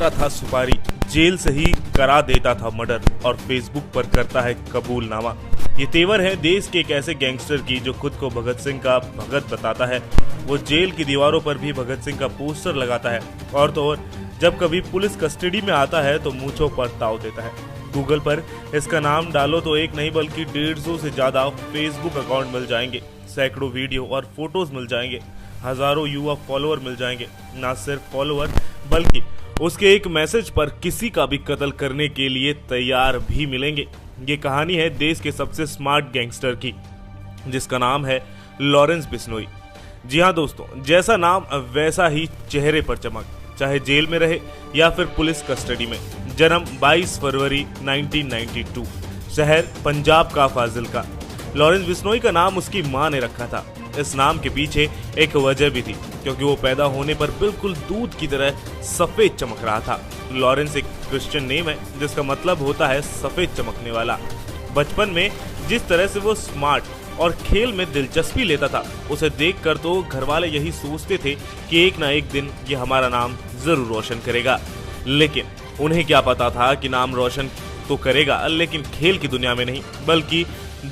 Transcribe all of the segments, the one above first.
मांगता था सुपारी, जेल से ही करा देता था मर्डर और फेसबुक पर करता है कबूलनामा। ये तेवर है देश के एक ऐसे गैंगस्टर की जो खुद को भगत सिंह का भगत बताता है। वो जेल की दीवारों पर भी भगत सिंह का पोस्टर लगाता है और तो और जब कभी पुलिस कस्टडी में आता है तो मूंछों पर ताव देता है। गूगल पर इसका नाम डालो तो एक नहीं बल्कि 150 से ज्यादा फेसबुक अकाउंट मिल जाएंगे, सैकड़ों वीडियो और फोटोज मिल जाएंगे, हजारों युवा फॉलोअर मिल जाएंगे। ना सिर्फ फॉलोअर बल्कि उसके एक मैसेज पर किसी का भी कत्ल करने के लिए तैयार भी मिलेंगे। ये कहानी है देश के सबसे स्मार्ट गैंगस्टर की, जिसका नाम है लॉरेंस बिश्नोई। जी हाँ दोस्तों, जैसा नाम वैसा ही चेहरे पर चमक, चाहे जेल में रहे या फिर पुलिस कस्टडी में। जन्म 22 फरवरी 1992, शहर पंजाब का फाजिल्का। लॉरेंस बिश्नोई का नाम उसकी मां ने रखा था। इस नाम के पीछे एक वजह भी थी, क्योंकि वो पैदा होने पर बिल्कुल दूध की तरह सफेद चमक रहा था। लॉरेंस एक क्रिश्चियन नेम है जिसका मतलब होता है सफेद चमकने वाला। बचपन में जिस तरह से वो स्मार्ट और खेल में दिलचस्पी लेता था, उसे देखकर तो घर वाले यही सोचते थे कि एक ना एक दिन ये हमारा नाम जरूर रोशन करेगा। लेकिन उन्हें क्या पता था कि नाम रोशन तो करेगा, लेकिन खेल की दुनिया में नहीं बल्कि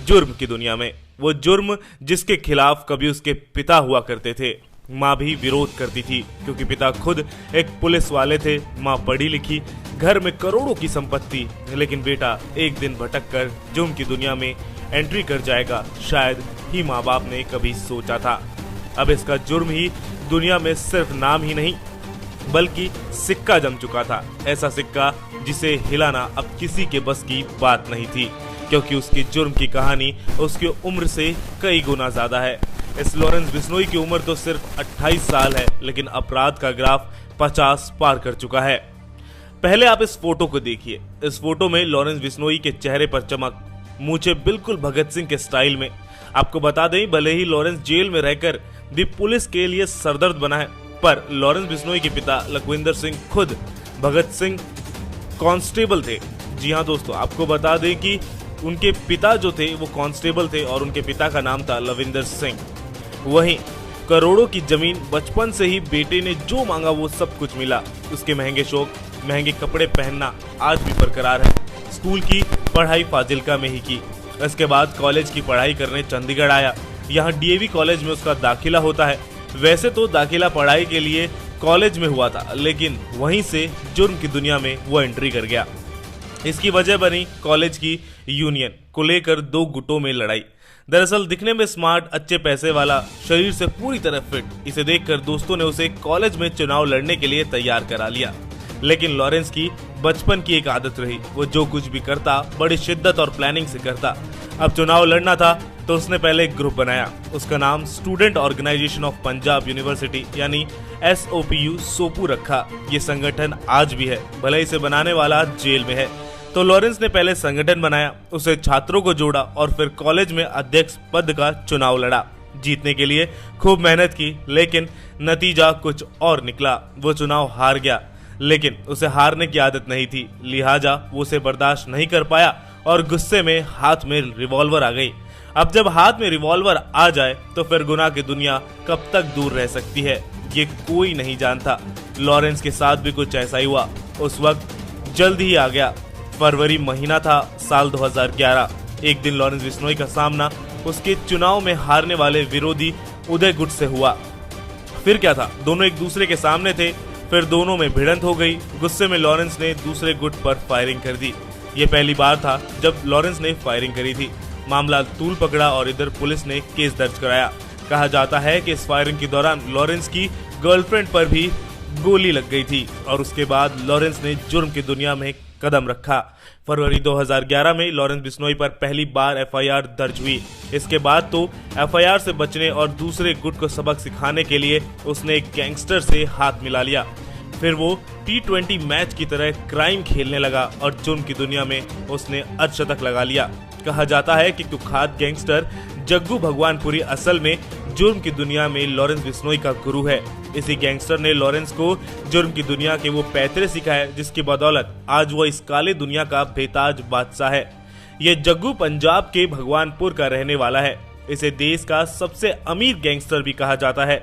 जुर्म की दुनिया में। वो जुर्म जिसके खिलाफ कभी उसके पिता हुआ करते थे। माँ भी विरोध करती थी क्योंकि पिता खुद एक पुलिस वाले थे, माँ पढ़ी लिखी, घर में करोड़ों की संपत्ति। लेकिन बेटा एक दिन भटक कर जुर्म की दुनिया में एंट्री कर जाएगा, शायद ही माँ बाप ने कभी सोचा था। अब इसका जुर्म ही दुनिया में सिर्फ नाम ही नहीं बल्कि सिक्का जम चुका था। ऐसा सिक्का जिसे हिलाना अब किसी के बस की बात नहीं थी, क्योंकि उसकी जुर्म की कहानी उसकी उम्र से कई गुना ज्यादा है। इस लॉरेंस बिश्नोई की उम्र तो सिर्फ 28 साल है, लेकिन अपराध का ग्राफ 50 पार कर चुका है। पहले आप इस फोटो को देखिए। इस फोटो में लॉरेंस बिश्नोई के चेहरे पर चमक, मूंछें बिल्कुल भगत सिंह के स्टाइल में। आपको बता दें, भले ही लॉरेंस जेल में रहकर भी पुलिस के लिए सरदर्द बना है, पर लॉरेंस बिश्नोई के पिता लखविंदर सिंह खुद भगत सिंह कांस्टेबल थे। जी हाँ दोस्तों, आपको बता दें कि उनके पिता जो थे वो कांस्टेबल थे और उनके पिता का नाम था लविंदर सिंह। वहीं करोड़ों की जमीन, बचपन से ही बेटे ने जो मांगा वो सब कुछ मिला। उसके महंगे शौक, महंगे कपड़े पहनना आज भी बरकरार है। स्कूल की पढ़ाई फाजिल्का में ही की। इसके बाद कॉलेज की पढ़ाई करने चंडीगढ़ आया। यहाँ डीएवी कॉलेज में उसका दाखिला होता है। वैसे तो दाखिला पढ़ाई के लिए कॉलेज में हुआ था, लेकिन वहीं से जुर्म की दुनिया में वो एंट्री कर गया। इसकी वजह बनी कॉलेज की यूनियन को लेकर दो गुटों में लड़ाई। दरअसल दिखने में स्मार्ट, अच्छे पैसे वाला, शरीर से पूरी तरह फिट, इसे देखकर दोस्तों ने उसे कॉलेज में चुनाव लड़ने के लिए तैयार करा लिया। लेकिन लॉरेंस की बचपन की एक आदत रही, वो जो कुछ भी करता बड़ी शिद्दत और प्लानिंग से करता। अब चुनाव लड़ना था तो उसने पहले एक ग्रुप बनाया। उसका नाम student organisation of Punjab university यानी SOPU सोपू रखा। ये संगठन आज भी है, भले इसे बनाने वाला जेल में है। तो लॉरेंस ने पहले संगठन बनाया, उसे छात्रों को जोड़ा और फिर कॉलेज में अध्यक्ष पद का चुनाव लड़ा। जीतने के लिए खूब मेहनत की, लेकिन नतीजा कुछ और निकला। वो चुनाव हार गया, लेकिन उसे हारने की आदत नहीं थी, लिहाजा वो उसे बर्दाश्त नहीं कर पाया और गुस्से में हाथ में रिवॉल्वर आ गई। अब जब हाथ में रिवॉल्वर आ जाए तो फिर गुनाह की दुनिया कब तक दूर रह सकती है, ये कोई नहीं जानता। लॉरेंस के साथ भी कुछ ऐसा ही हुआ। उस वक्त जल्द ही आ गया। फरवरी महीना था साल 2011। एक दिन लॉरेंस बिश्नोई का सामना उसके चुनाव में हारने वाले विरोधी उदय गुट से हुआ। फिर क्या था, दोनों एक दूसरे के सामने थे, फिर दोनों में भिड़ंत हो गई। गुस्से में लॉरेंस ने दूसरे गुट पर फायरिंग कर दी। ये पहली बार था जब लॉरेंस ने फायरिंग करी थी। मामला तूल पकड़ा और इधर पुलिस ने केस दर्ज कराया। कहा जाता है कि इस फायरिंग के दौरान लॉरेंस की गर्लफ्रेंड पर भी गोली लग गई थी और उसके बाद लॉरेंस ने जुर्म की दुनिया में कदम रखा। फरवरी 2011 में लॉरेंस बिश्नोई पर पहली बार FIR दर्ज हुई। इसके बाद तो FIR से बचने और दूसरे गुट को सबक सिखाने के लिए उसने एक गैंगस्टर से हाथ मिला लिया। फिर वो T20 मैच की तरह क्राइम खेलने लगा और जुर्म की दुनिया में उसने अर्धशतक लगा लिया। कहा जाता है कि कुख्यात गैंगस्टर जग्गू भगवानपुरी असल में जुर्म की दुनिया में लॉरेंस बिश्नोई का गुरु है। इसी गैंगस्टर ने लॉरेंस को जुर्म की दुनिया के वो पैतरे सिखाए जिसकी बदौलत आज वो इस काले दुनिया का बेताज बादशाह है। ये जग्गू पंजाब के भगवानपुर का रहने वाला है। इसे देश का सबसे अमीर गैंगस्टर भी कहा जाता है।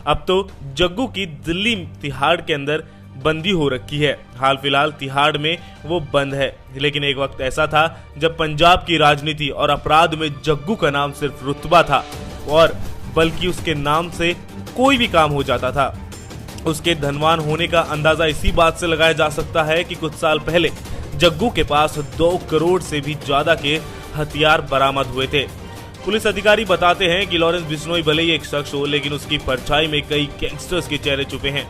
अब तो जग्गू की दिल्ली तिहाड़ के अंदर बंदी हो रखी है। हाल फिलहाल तिहाड़ में वो बंद है, लेकिन एक वक्त ऐसा था जब पंजाब की राजनीति और अपराध में जग्गू का नाम सिर्फ रुतबा था, और बल्कि उसके नाम से कोई भी काम हो जाता था। उसके धनवान होने का अंदाजा इसी बात से लगाया जा सकता है कि कुछ साल पहले जग्गू के पास 2 करोड़ से भी ज्यादा के हथियार बरामद हुए थे। पुलिस अधिकारी बताते हैं कि लॉरेंस बिश्नोई भले ही एक शख्स हो, लेकिन उसकी परछाई में कई गैंगस्टर्स के चेहरे छुपे हैं।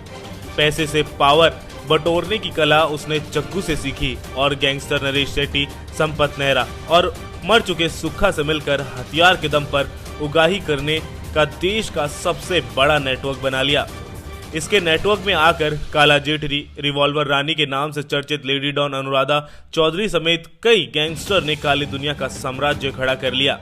पैसे से पावर बटोरने की कला उसने जग्गू से सीखी, और गैंगस्टर नरेश शेट्टी, संपत नेहरा और मर चुके सुक्खा से मिलकर हथियार के दम पर उगाही करने का देश का सबसे बड़ा नेटवर्क बना लिया। इसके नेटवर्क में आकर काला जेठरी, रिवॉल्वर रानी के नाम से चर्चित लेडी डॉन अनुराधा चौधरी समेत कई गैंगस्टर ने काली दुनिया का साम्राज्य खड़ा कर लिया।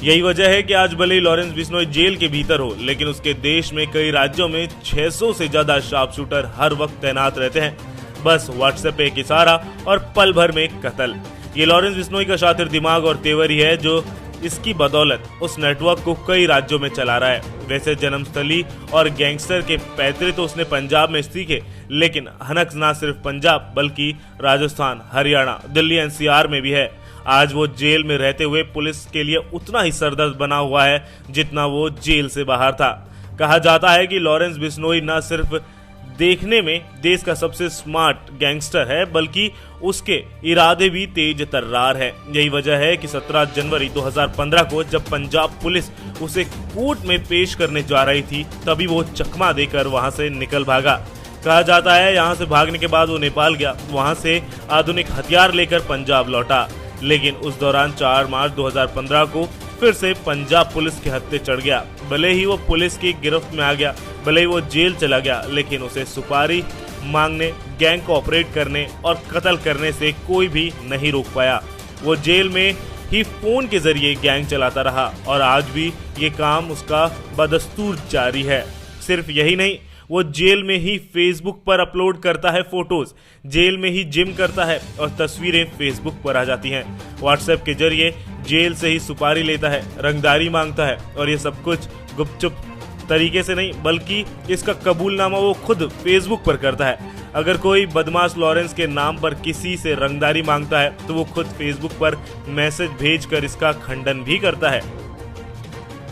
यही वजह है कि आज भले ही लॉरेंस बिश्नोई जेल के भीतर हो, लेकिन उसके देश में कई राज्यों में 600 से ज्यादा शार्प शूटर हर वक्त तैनात रहते हैं। बस व्हाट्सएप पे एक इशारा और पल भर में कत्ल। ये लॉरेंस बिश्नोई का शातिर दिमाग और तेवर ही है जो इसकी बदौलत उस नेटवर्क को कई राज्यों में चला रहा है। वैसे जन्मस्थली और गैंगस्टर के पैतरे तो उसने पंजाब में सीखे, लेकिन हनक ना सिर्फ पंजाब बल्कि राजस्थान, हरियाणा, दिल्ली एनसीआर में भी है। आज वो जेल में रहते हुए पुलिस के लिए उतना ही सरदर्द बना हुआ है जितना वो जेल से बाहर था। कहा जाता है कि लॉरेंस बिश्नोई न सिर्फ देखने में देश का सबसे स्मार्ट गैंगस्टर है, बल्कि उसके इरादे भी तेज तर्रार है। यही वजह है कि 17 जनवरी 2015 को जब पंजाब पुलिस उसे कोर्ट में पेश करने जा रही थी, तभी वो चकमा देकर वहां से निकल भागा। कहा जाता है यहाँ से भागने के बाद वो नेपाल गया, वहां से आधुनिक हथियार लेकर पंजाब लौटा, लेकिन उस दौरान 4 मार्च 2015 को फिर से पंजाब पुलिस के हत्थे चढ़ गया। भले ही वो पुलिस की गिरफ्त में आ गया, भले ही वो जेल चला गया, लेकिन उसे सुपारी मांगने, गैंग को ऑपरेट करने और कत्ल करने से कोई भी नहीं रोक पाया। वो जेल में ही फोन के जरिए गैंग चलाता रहा और आज भी ये काम उसका बदस्तूर जारी है। सिर्फ यही नहीं, वो जेल में ही फेसबुक पर अपलोड करता है फोटोज, जेल में ही जिम करता है और तस्वीरें फेसबुक पर आ जाती हैं। व्हाट्सएप के जरिए जेल से ही सुपारी लेता है, रंगदारी मांगता है, और ये सब कुछ गुपचुप तरीके से नहीं बल्कि इसका कबूलनामा वो खुद फेसबुक पर करता है। अगर कोई बदमाश लॉरेंस के नाम पर किसी से रंगदारी मांगता है तो वो खुद फेसबुक पर मैसेज भेजकर इसका खंडन भी करता है।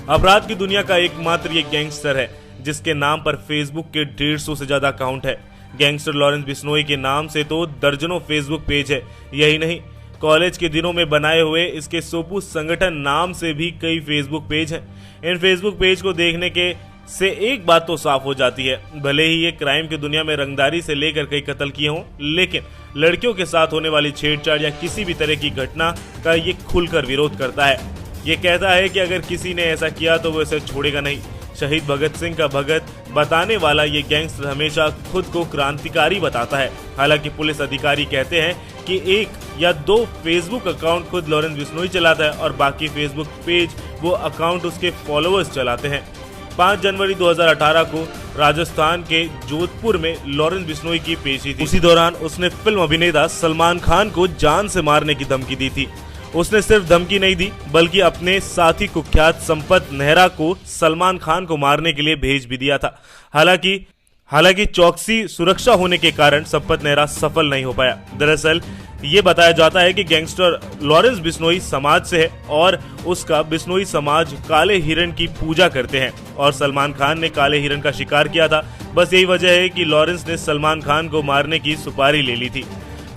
अपराध की दुनिया का एकमात्र ये गैंगस्टर है जिसके नाम पर फेसबुक के 150 से ज्यादा अकाउंट है। गैंगस्टर लॉरेंस बिश्नोई के नाम से तो दर्जनों फेसबुक पेज है। यही नहीं, कॉलेज के दिनों में बनाए हुए इसके सोपू संगठन नाम से भी कई फेसबुक पेज हैं। इन फेसबुक पेज को देखने के से एक बात तो साफ हो जाती है, भले ही ये क्राइम की दुनिया में रंगदारी से लेकर कई कत्ल किए हों, लेकिन लड़कियों के साथ होने वाली छेड़छाड़ या किसी भी तरह की घटना का ये खुलकर विरोध करता है। ये कहता है कि अगर किसी ने ऐसा किया तो वो इसे छोड़ेगा नहीं। शहीद भगत सिंह का भगत बताने वाला ये गैंगस्टर हमेशा खुद को क्रांतिकारी बताता है। हालांकि पुलिस अधिकारी कहते हैं कि 1 या 2 फेसबुक अकाउंट खुद लॉरेंस बिश्नोई चलाता है और बाकी फेसबुक पेज वो अकाउंट उसके फॉलोअर्स चलाते हैं। 5 जनवरी 2018 को राजस्थान के जोधपुर में लॉरेंस बिश्नोई की पेशी थी। उसी दौरान उसने फिल्म अभिनेता सलमान खान को जान से मारने की धमकी दी थी। उसने सिर्फ धमकी नहीं दी बल्कि अपने साथी कुख्यात संपत नेहरा को सलमान खान को मारने के लिए भेज भी दिया था। हालांकि चौकसी सुरक्षा होने के कारण संपत नेहरा सफल नहीं हो पाया। दरअसल ये बताया जाता है कि गैंगस्टर लॉरेंस बिश्नोई समाज से है और उसका बिश्नोई समाज काले हिरण की पूजा करते हैं और सलमान खान ने काले हिरण का शिकार किया था। बस यही वजह है कि लॉरेंस ने सलमान खान को मारने की सुपारी ले ली थी।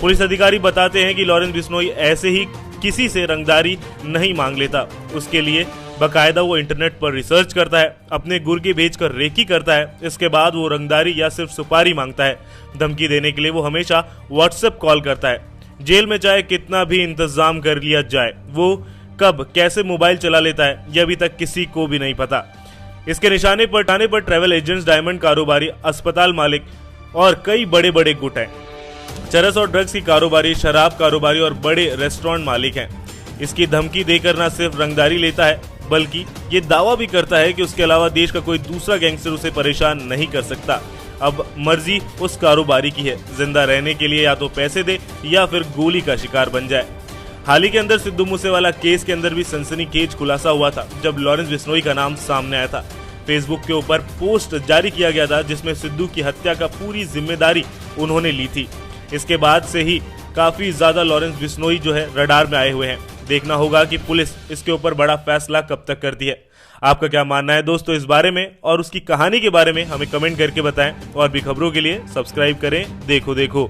पुलिस अधिकारी बताते हैं कि लॉरेंस बिश्नोई ऐसे ही किसी से रंगदारी नहीं मांग लेता। उसके लिए बकायदा वो इंटरनेट पर रिसर्च करता है, अपने गुर्गे भेजकर रेकी करता है। इसके बाद वो रंगदारी या सिर्फ सुपारी मांगता है। धमकी देने के लिए वो हमेशा व्हाट्सएप कॉल करता है। जेल में चाहे कितना भी इंतजाम कर लिया जाए, वो कब कैसे मोबाइल चला लेता है ये अभी तक किसी को भी नहीं पता। इसके निशाने पर ट्रैवल एजेंट्स, डायमंड कारोबारी, अस्पताल मालिक और कई बड़े बड़े गुट हैं। चरस और ड्रग्स की कारोबारी, शराब कारोबारी और बड़े रेस्टोरेंट मालिक हैं। इसकी धमकी देकर न सिर्फ रंगदारी लेता है बल्कि ये दावा भी करता है कि उसके अलावा देश का कोई दूसरा गैंगस्टर उसे परेशान नहीं कर सकता। अब मर्जी उस कारोबारी की है, जिंदा रहने के लिए या तो पैसे दे या फिर गोली का शिकार बन जाए। हाल ही के अंदर सिद्धू मूसेवाला केस के अंदर भी सनसनीखेज खुलासा हुआ था जब लॉरेंस बिश्नोई का नाम सामने आया था। फेसबुक के ऊपर पोस्ट जारी किया गया था जिसमें सिद्धू की हत्या का पूरी जिम्मेदारी उन्होंने ली थी। इसके बाद से ही काफी ज्यादा लॉरेंस बिश्नोई जो है रडार में आए हुए हैं। देखना होगा कि पुलिस इसके ऊपर बड़ा फैसला कब तक करती है। आपका क्या मानना है दोस्तों इस बारे में, और उसकी कहानी के बारे में हमें कमेंट करके बताएं। और भी खबरों के लिए सब्सक्राइब करें देखो देखो।